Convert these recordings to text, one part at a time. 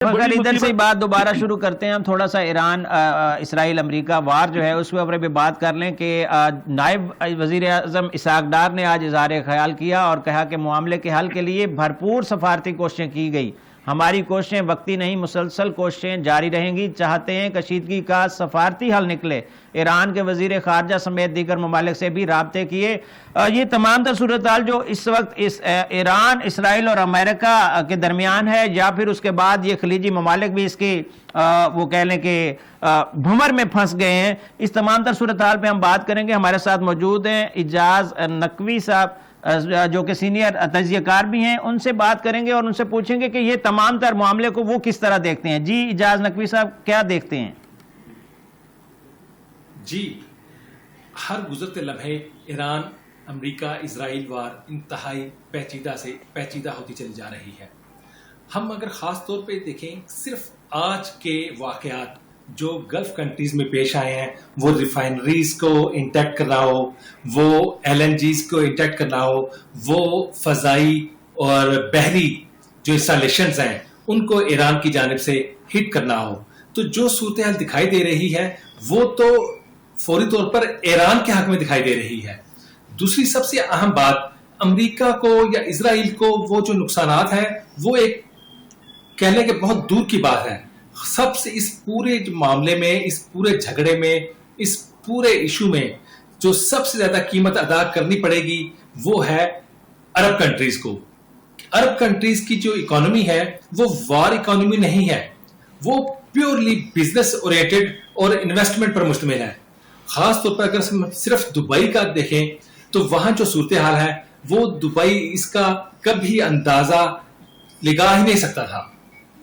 مگر ادھر سے بات دوبارہ شروع کرتے ہیں ہم تھوڑا سا ایران اسرائیل امریکہ وار جو ہے اس کے اوپر بھی بات کر لیں کہ نائب وزیر اعظم اسحاق ڈار نے آج اظہار خیال کیا اور کہا کہ معاملے کے حل کے لیے بھرپور سفارتی کوششیں کی گئی. ہماری کوششیں وقتی نہیں مسلسل کوششیں جاری رہیں گی. چاہتے ہیں کشیدگی کا سفارتی حل نکلے. ایران کے وزیر خارجہ سمیت دیگر ممالک سے بھی رابطے کیے. یہ تمام تر صورتحال جو اس وقت ایران اسرائیل اور امریکہ کے درمیان ہے یا پھر اس کے بعد یہ خلیجی ممالک بھی اس کی وہ کہہ لیں کہ بھمر میں پھنس گئے ہیں, اس تمام تر صورتحال پہ ہم بات کریں گے. ہمارے ساتھ موجود ہیں اعجاز نقوی صاحب جو کہ سینئر تجزیہ کار بھی ہیں, ان سے بات کریں گے اور ان سے پوچھیں گے کہ یہ تمام تر معاملے کو وہ کس طرح دیکھتے ہیں. جی اعجاز نقوی صاحب کیا دیکھتے ہیں؟ جی, ہر گزرتے لمحے ایران امریکہ اسرائیل وار انتہائی پیچیدہ ہوتی چلی جا رہی ہے. ہم اگر خاص طور پہ دیکھیں صرف آج کے واقعات جو گلف کنٹریز میں پیش آئے ہیں, وہ ریفائنریز کو انٹیکٹ کرنا ہو, وہ ایل این جیز کو انٹیکٹ کرنا ہو, وہ فضائی اور بحری جو انسٹالیشنز ہیں ان کو ایران کی جانب سے ہٹ کرنا ہو, تو جو صورتحال دکھائی دے رہی ہے وہ تو فوری طور پر ایران کے حق میں دکھائی دے رہی ہے. دوسری سب سے اہم بات, امریکہ کو یا اسرائیل کو وہ جو نقصانات ہیں وہ ایک کہہ لیں کہ بہت دور کی بات ہے. سب سے اس پورے معاملے میں, اس پورے جھگڑے میں, اس پورے ایشو میں جو سب سے زیادہ قیمت ادا کرنی پڑے گی وہ ہے عرب کنٹریز کو. عرب کنٹریز کی جو اکانومی ہے وہ وار اکانومی نہیں ہے, وہ پیورلی بزنس اورینٹڈ اور انویسٹمنٹ پر مشتمل ہے. خاص طور پر اگر صرف دبئی کا دیکھیں تو وہاں جو صورتحال ہے وہ دبئی اس کا کبھی اندازہ لگا ہی نہیں سکتا تھا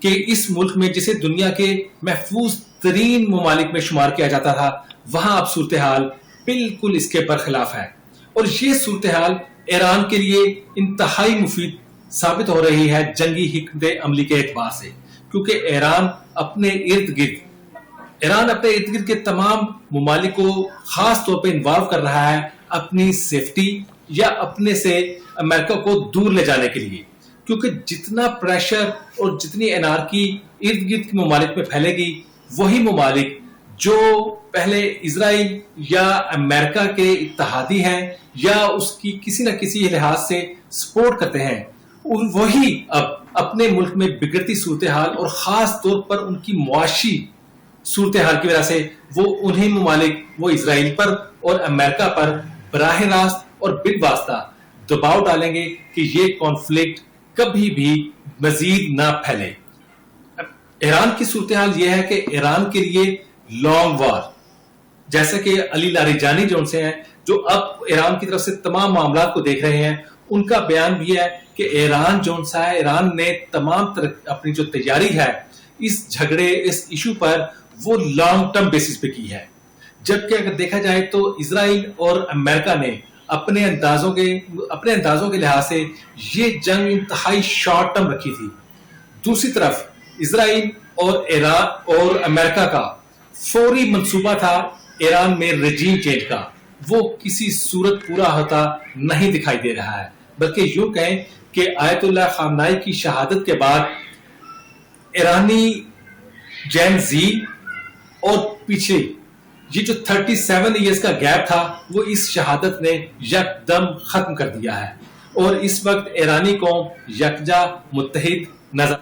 کہ اس ملک میں جسے دنیا کے محفوظ ترین ممالک میں شمار کیا جاتا تھا, وہاں اب صورتحال بالکل اس کے برخلاف ہے. اور یہ صورتحال ایران کے لیے انتہائی مفید ثابت ہو رہی ہے جنگی حکمت عملی کے اعتبار سے, کیونکہ ایران اپنے ارد گرد کے تمام ممالک کو خاص طور پہ انوالو کر رہا ہے اپنی سیفٹی یا اپنے سے امریکہ کو دور لے جانے کے لیے. کیونکہ جتنا پریشر اور جتنی انارکی ارد گرد کے ممالک میں پھیلے گی, وہی ممالک جو پہلے اسرائیل یا امریکہ کے اتحادی ہیں یا اس کی کسی نہ کسی لحاظ سے سپورٹ کرتے ہیں, وہی اب اپنے ملک میں بگڑتی صورتحال اور خاص طور پر ان کی معاشی صورتحال کی وجہ سے وہ انہی ممالک, وہ اسرائیل پر اور امریکہ پر براہ راست اور بالواسطہ دباؤ ڈالیں گے کہ یہ کانفلکٹ کبھی بھی مزید نہ پھیلے. ایران کی صورتحال یہ ہے کہ ایران کے لیے لانگ وار, جیسا کہ علی لاریجانی جو ان سے ہیں, جو اب ایران کی طرف سے تمام معاملات کو دیکھ رہے ہیں, ان کا بیان بھی ہے کہ ایران جو سا ہے, ایران نے تمام اپنی جو تیاری ہے اس جھگڑے, اس ایشو پر, وہ لانگ ٹرم بیسس پہ کی ہے. جبکہ اگر دیکھا جائے تو اسرائیل اور امریکہ نے اپنے اندازوں کے لحاظ سے یہ جنگ انتہائی شارٹ ٹرم رکھی تھی. دوسری طرف اسرائیل اور ایران اور امریکہ کا فوری منصوبہ تھا ایران میں رجیم چینج کا, وہ کسی صورت پورا ہوتا نہیں دکھائی دے رہا ہے. بلکہ یوں کہیں کہ آیت اللہ خامنائی کی شہادت کے بعد ایرانی جین زی اور پیچھے یہ جو 37 ایئرز کا گیپ تھا وہ اس شہادت نے یکدم ختم کر دیا ہے, اور اس وقت ایرانی قوم یکجا متحد نظر